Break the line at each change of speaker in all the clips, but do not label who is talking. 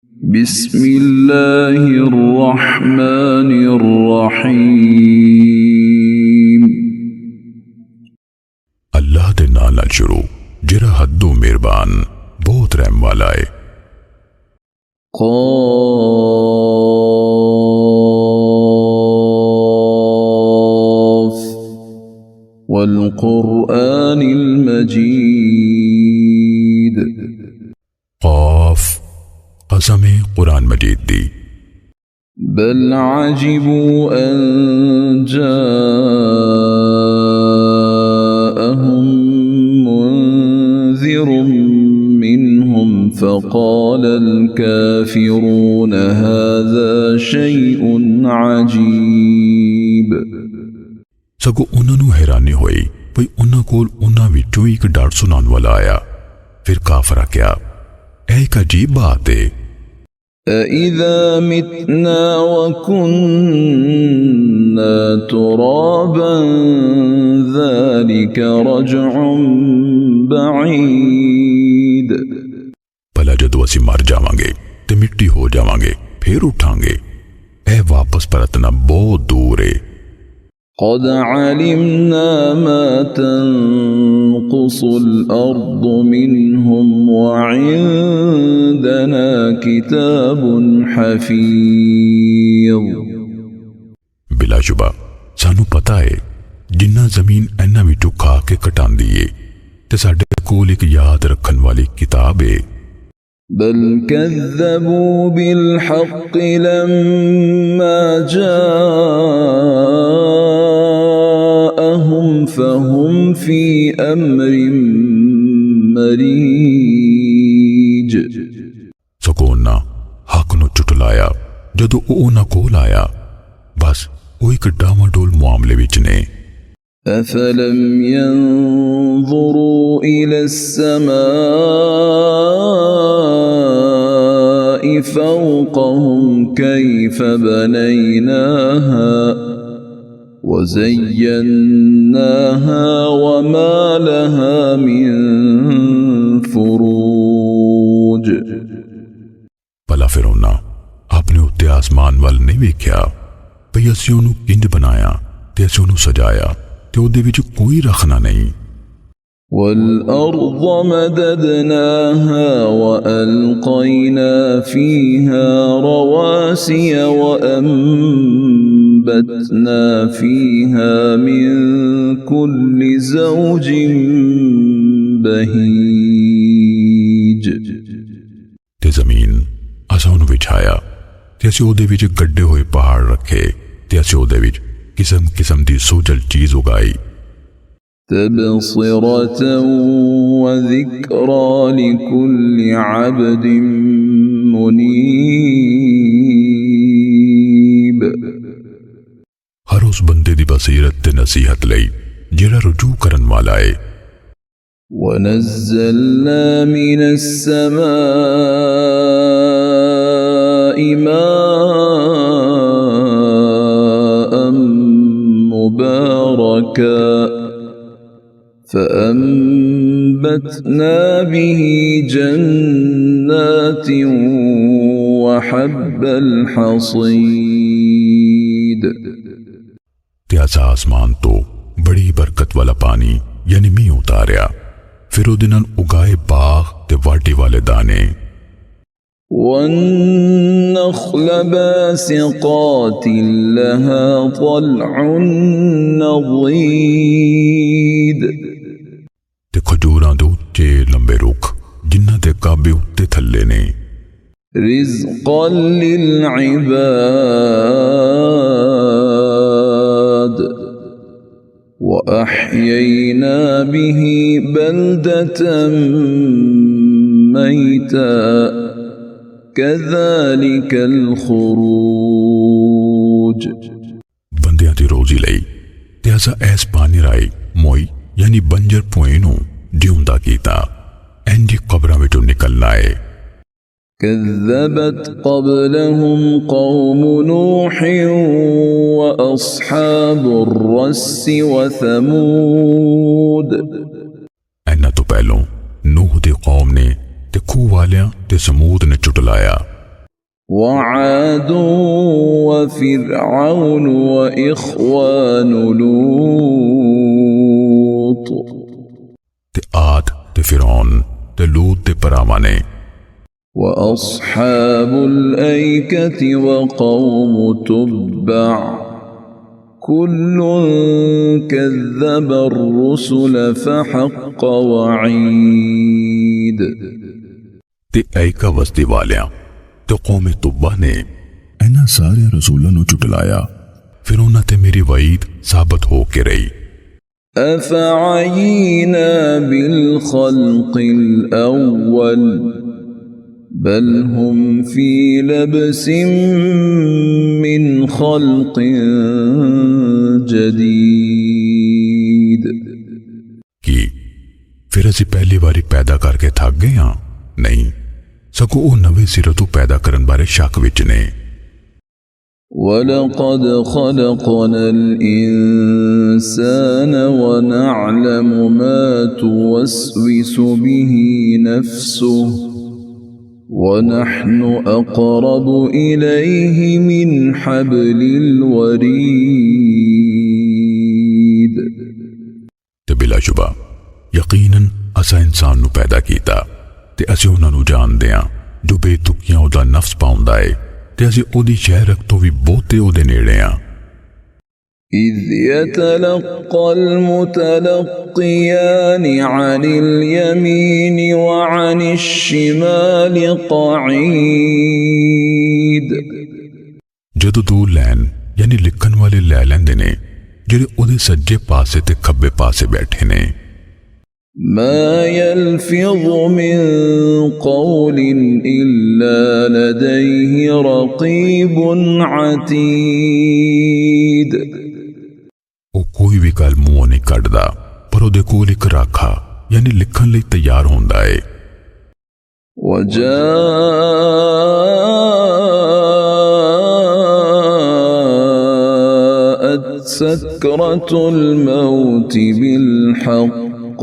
बिस्मिल्लाहिर्रहमानिर्रहीम।
अल्लाह दे नाल नाल शुरू जिहड़ा हद्दों मेहरबान बहुत रहम वाला है।
क़ाफ़ वल क़ुरआनिल मजीद।
क़ाफ़ कसम कुरान मजीद दी।
बल अजिबू अन जाअहुम मुन्ज़िरुम मिनहुम फ़क़ालल काफ़िरून हाज़ा शैउन अजीब।
सगों उन्होंने हैरानी हुई भई उन्हां कोल उन्हां विचों एक डर सुनाने वाला आया। फिर काफरा क्या एक अजीब बात है।
अइज़ा मितना वकुन्ना तुराबन ज़ालिका रज्उन बईद।
भला जदों असीं मर जावांगे ते मिट्टी हो जावांगे फिर उठांगे, ए वापस परतना बहुत दूर है।
क़द अलिमना मा तनक़ुसुल अर्दु मिनहुम वइंदना किताबुन हफ़ीज़।
बिलाशुबा सानू पता है जिन्ना जमीन इन्हां विचों खा के कटांदी है ते साडे कोल एक याद रखन वाली किताब है।
बल कज़्ज़बू बिल हक़्क़ लम्मा जाअहुम फ़हुम फ़ी अम्रिन मरीज।
सकोना हक नु चुटलाया जदों ओ उन्हां कोल आया, बस वो एक डामाडोल मामले विच ने।
अफ़लम यंज़ुरू इला अस्समाइ फ़ौक़हुम कैफ़ बनैनाहा वज़य्यन्नाहा वमा लहा मिन फ़ुरूज।
भला फिर उन्हां अपने उत्ते आसमान वाल नहीं वेख्या भई असीं उहनूं किंज बनाया ते असीं उहनूं सजाया ते उहदे विच कोई रखना नहीं।
वल्अर्ज़ मददनाहा वअल्क़ैना फ़ीहा रवासिय वअंबतना फ़ीहा मिन कुल्लि ज़ौजिन बहीज।
ते जमीन असां उहनूं विछाया ते असीं उहदे विच गड्ढे होए पहाड़ रखे ते असीं उहदे विच किस्म किस्म दी सोजल चीज उगाई।
तबसिरतन वज़िक्रा लिकुल्लि अब्दिन मुनीब।
हर उस बंदे दी बसीरत ते नसीहत लई जिहड़ा रुजू करन वाला है।
वनज़्ज़लना मिनस समाइ माअन मुबारका फ़अंबतना बिही जन्नातिन वहब्बल हसीद।
ते असां आसमान तो बड़ी बरकत वाला पानी यानी मींह उतारिया, फिर उहदे नाल उगाए बाग ते वाढी वाले दाने।
वन्नख़्ल बासिक़ातिन लहा तल्उन नज़ीद।
ते खजूरां दे उच्चे लंबे रुख जिन्हां दे काबे उत्ते थल्ले ने।
रिज़्क़न लिलइबाद वअह्यैना बिही बल्दतन मैता कज़ालिकल ख़ुरूज।
बंदियां दी रोजी लई ते असां ऐस पानी राई मोई यानी बंजर भूए नूं जिउंदा कीता, इंज कबरां विचों निकलना है।
كذبت قبلهم قوم نوح وأصحاب الرس وثمود।
इन्हां तो पहलों नूह दी कौम ने ते खूह वालियां ते समूद ने चुटलाया
وعاد وفرعون وإخوان لوط
تے آد تے فرعون تے لوط تے پراوانے
وأصحاب الأيكة وقوم تبع كل كذب الرسل فحق وعيد
تے ایکا وسطی والیاں تے قوم تبع نے اینا سارے رسولوں نو چٹلایا پھر انہاں تے میری وعید ثابت ہو کے رہی
أفعينا بالخلق الأول بل هم في لبس من خلق جديد
کی پھر اسی پہلی باری پیدا کر کے تھک گئے ہاں نہیں سگو او نوے سرے تو پیدا کرن بارے شک وچ نے
وَلَقَدْ خَلَقْنَا الْإِنسَانَ وَنَعْلَمُ مَا تُوَسْوِسُ بِهِ نَفْسُهُ وَنَحْنُ أَقْرَبُ إِلَيْهِ مِنْ حَبْلِ الْوَرِيدِ
تے بلا شبہ یقیناً اسا انسان نو پیدا کیتا تے اسی انہاں نو جان دیاں جو بے تکیاں او دا نفس پاؤندا اے تے اسی او دی شہرک تو بھی بہتے او دے نیڑے ہاں
إِذْ يَتَلَقَّى الْمُتَلَقِّيَانِ عَنِ الْيَمِينِ وَعَنِ الشِّمَالِ قَعِيدٌ
جدو دو لین یعنی لکھن والے لے لیندے نے جڑے او دے سجے پاسے تے کھبے پاسے بیٹھے نے
ما يلفظ من قول إلا لديه رقيب عتيد
او کوئی بھی گل منہوں نہیں کڈدا پر او دے کول ایک راکھا یعنی لکھن لئی تیار ہوندا اے
وجاءت سكرة الموت بالحق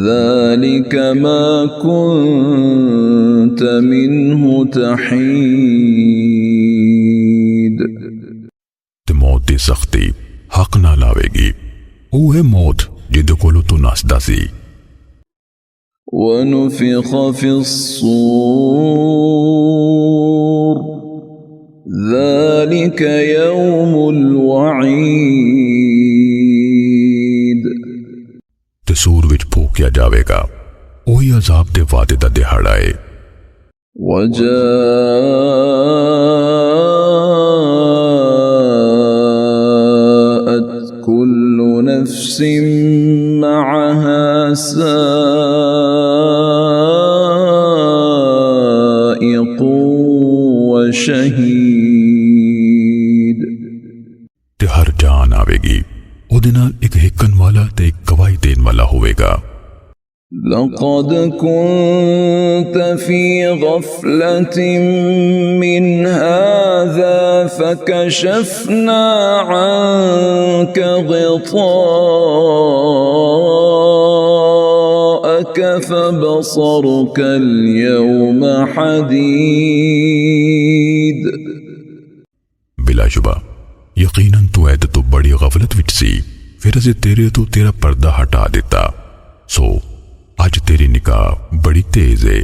ذلك ما كنت منه تحيد
تے موت دی سختی حق نہ لاوے گی او ہے موت جدے کولو تو نسدا سی
ونفخ في الصور ذلك يوم الوعيد
تے سور وچ پھونکیا جاوے گا اوہی عذاب دے وعدے دا دہاڑا اے
وجاءت كل نفس معها سائق وشهيد
تے ہر جان آوے گی او دے نال ایک ہکن والا تے ایک گواہی دین والا ہوئے گا
لقد كنت في غفلة من هذا فكشفنا عنك غطاءك فبصرك اليوم حديد
بلا شبہ یقیناً تو عید تو بڑی غفلت وچ سی پھر اسے تیرے تو تیرا پردہ ہٹا دیتا سو آج تیری نگاہ بڑی تیز ہے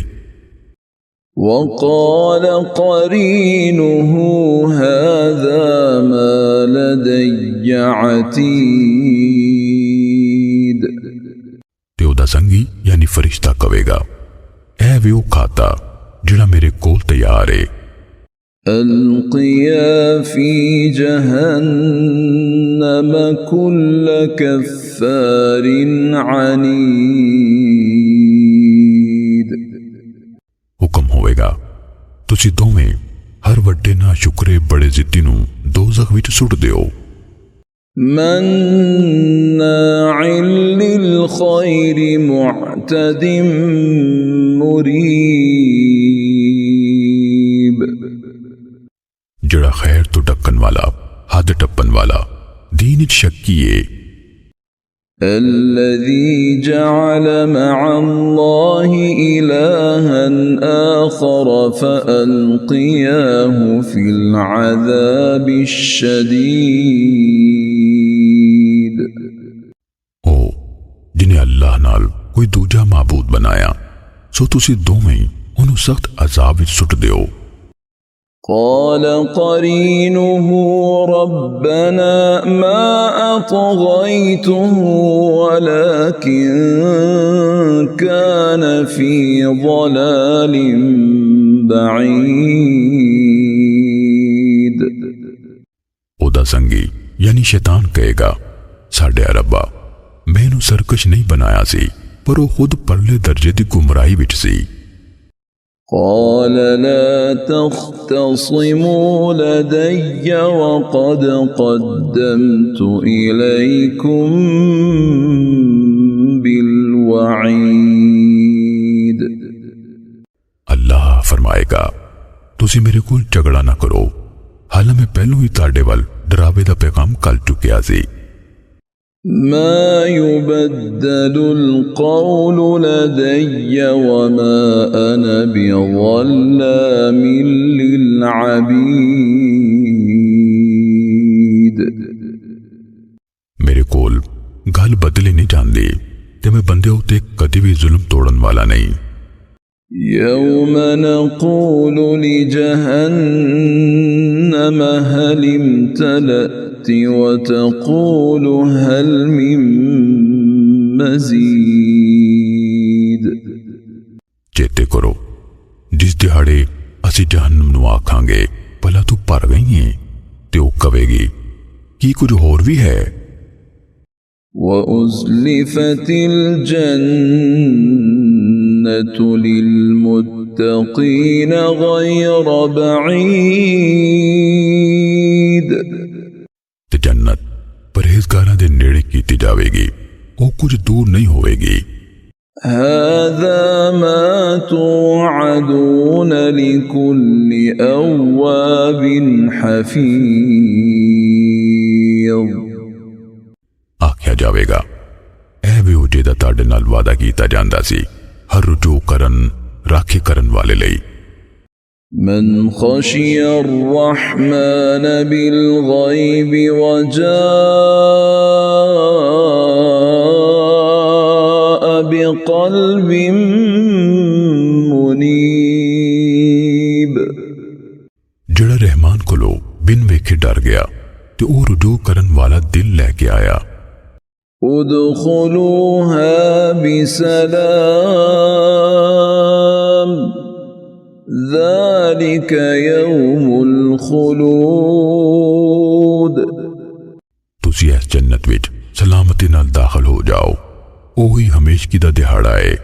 وقال قرينه هذا ما لدي عتيد
تے او دا سنگی یعنی فرشتہ کہے گا اے ویو کھاتا جڑا میرے کول تیار ہے
ألقيا في جهنم كل كفار عنيد
حکم ہوئے گا تسی دوویں ہر وڈے نا شکرے بڑے ضدی نو دوزخ وچ سٹ دیو
مناع للخير معتد مريب
جڑا خیر تو ڈکن والا حد ٹپن والا دین وچ شکیے
الذي جعل مع الله إلها آخر فألقياه في العذاب الشديد
ओ जिन्हें अल्लाह नाल कोई दूजा माबूद बनाया सो तुसी दोवें ही उन्हें सख्त अजाब विच सुट दियो।
قال قرينه ربنا ما أطغيته ولكن كان في ضلال بعيد
ओदा संगी यानी शैतान कहेगा साडे रब्बा मैनू सरकश नहीं बनाया सी पर वो खुद परले दर्जे दी गुमराही विच सी।
قال لا تختصموا لدي وقد قدمت إليكم بالوعيد
अल्लाह फरमाएगा तुसी मेरे कोल झगड़ा ना करो हाल मैं पहलों ही ताड़े वाल डरावे दा पैगाम कल चुकिया सी।
ما يبدل القول لدي وما أنا بظلام للعبيد
मेरे कोल गल बदली नहीं जाती ते मैं बंदे उते कदी भी जुल्म तोड़न वाला नहीं।
يوم نقول لجهنم هل امتلأت وتقول هل من مزيد
चेते करो जिस दिहाड़े असी जहन्नम नूं आखांगे भला तू भर गई है ते वो कवेगी की कुछ होर भी है।
وأزلفت الجنة للمتقين غير بعيد
ते जन्नत परहेजगारां दे नेड़े कीती जावेगी वो कुछ दूर नहीं होवेगी।
هذا ما توعدون لكل أواب حفيظ
आख्या जावेगा ऐ वे ओ जेदा ताड़े नाल वादा कीता जांदा सी हर रुजू करन राखी करन वाले लई।
من خشي الرحمن بالغيب وجاء بقلب منيب
जड़ा रहमान कोलो बिन वेखे डर गया ते ओ रुजू करन वाला दिल लेके आया।
ادخلوها بسلام ذلك يوم الخلود
तुसी इस जन्नत विच सलामती नाल दाखिल हो जाओ ओही हमेशगी दा दिहाड़ा है।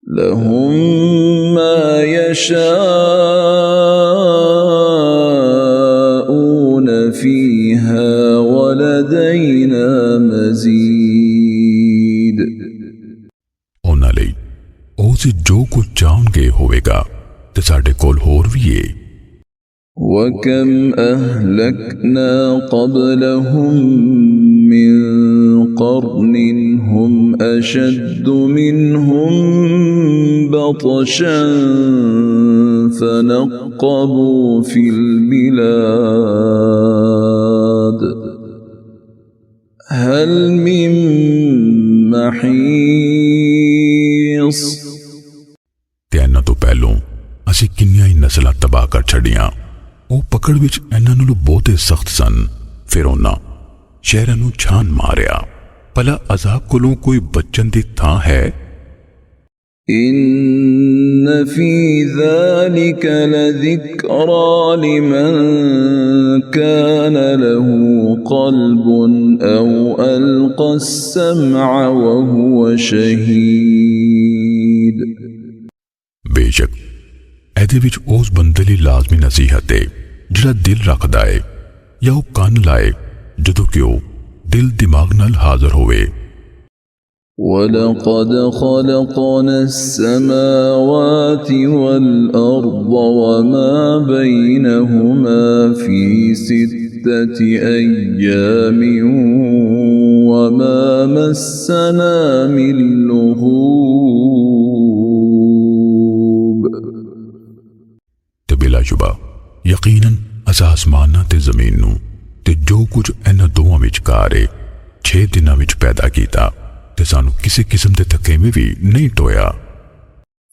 لهم ما يشاءون فيها ولدينا مزيد
उन्हां लई ओ सी जो कुछ चाहणगे होवेगा ते साडे कोल होर भी है।
وكم أهلكنا قبلهم من قرن هم أشد منهم بطشا فنقبوا في البلاد هل من محيص
ते इन्हां तो पहलों असी किन्नियां ही नस्लां तबाह कर छड़ियां ਉਹ ਪਕੜ ਵਿੱਚ ਇਹਨਾਂ ਨੂੰ ਬਹੁਤੇ ਸਖਤ ਸਨ। ਫਿਰ ਉਹਨਾਂ ਸ਼ਹਿਰਾਂ ਨੂੰ ਛਾਨ ਮਾਰਿਆ ਭਲਾ ਅਜ਼ਾਬ ਕੋਲੋਂ ਕੋਈ ਬਚਣ ਦੀ ਥਾਂ ਹੈ।
إن في ذلك لذكرى لمن كان له قلب أو ألقى السمع وهو شهيد
बेशक ਇਹਦੇ ਵਿੱਚ ਉਸ ਬੰਦੇ ਲਈ ਲਾਜ਼ਮੀ ਨਸੀਹਤ ਹੈ ਜਿਹੜਾ ਦਿਲ ਰੱਖਦਾ ਹੈ ਜਾਂ ਉਹ ਕੰਨ ਲਾਏ ਜਦੋਂ ਕਿ ਉਹ ਦਿਲ ਦਿਮਾਗ ਨਾਲ ਹਾਜ਼ਰ ਹੋਵੇ।
ولقد خلقنا السماوات والأرض وما بينهما في 6 أيام وما مسنا من لغوب
बिलाशुबा यकीनन असां आसमानां ते ज़मीन नूं ते जो कुछ इन्हां दोवां विचकार है 6 दिनां विच पैदा कीता ते सानू किसी किस्म दे थकेवें भी नहीं टोया।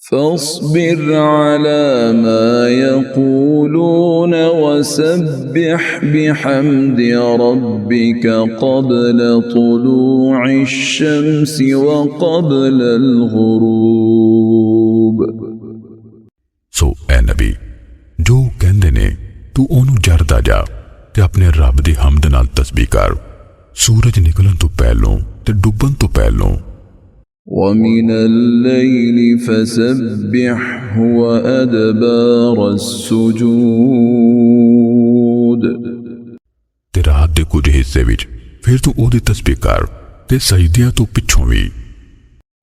فاصبر على ما يقولون وسبح بحمد ربك قبل طلوع الشمس وقبل الغروب।
सो ए नबी जो कहंदे ने तू ओनू जरदा जा ते अपने रब दी हमद नाल तस्बीह कर सूरज निकलन तो पहलों ते डुबन तो पहलों।
ومن الليل فسبحه وأدبار السجود।
ते रात दे कुछ हिस्से विच फिर तू ओदी तस्बीह कर ते सजदियां तो पिछों भी।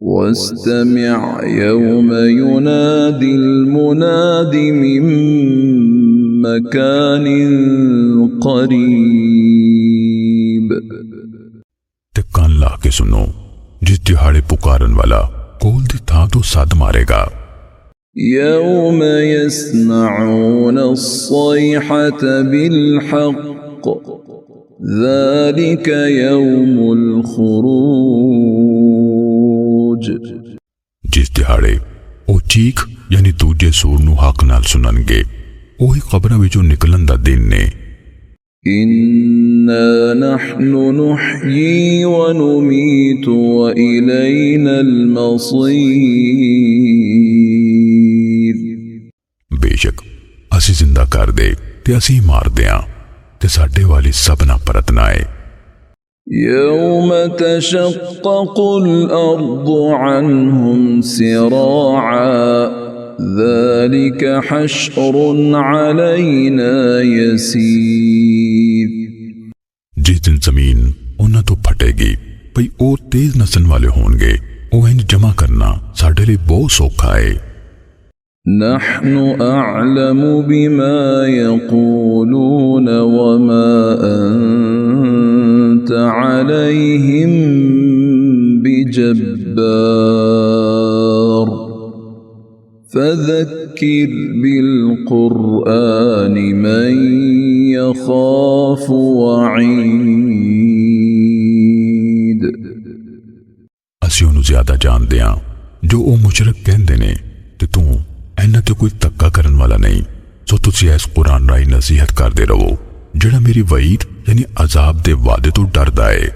واستمع يوم ينادي المناد من مكان قريب।
ते कान ला के सुनो जिस दिहाड़े पुकारन वाला कोल दी थां तो सद मारेगा।
يوم يسمعون الصيحة بالحق ذلك يوم الخروج।
जिस दिहाड़े ओ चीख यानी दूजे सूर नू हक नाल सुननगे ओही कब्रां विचों निकलन दा दिन ने।
إنا نحن نحيي ونميت وإلينا المصير।
बेशक असी जिंदा कर दे ते असी मार दियां ते साडे वाली सबना परतना है।
يوم تشقق الأرض عنهم سراعا ذلك حشر علينا يسير।
जिस दिन जमीन उन्हां तो फटेगी भई ओ तेज नसन वाले होंगे ओ इंज जमा करना साडे लिए बहुत सौखा है।
نحن أعلم بما يقولون وما أنت عليهم بجبار فذكر بالقرآن من يخاف وعيد।
असी उन्हें ज्यादा जानते हैं जो ओ मुशरक कहंदे ने ते तू इन्हां ते कोई धक्का करन वाला नहीं। सो तुसीं इस कुरान राही नसीहत करदे रहो जिहड़ा मेरी वईद यानी अजाब दे वादे तो डरदा है।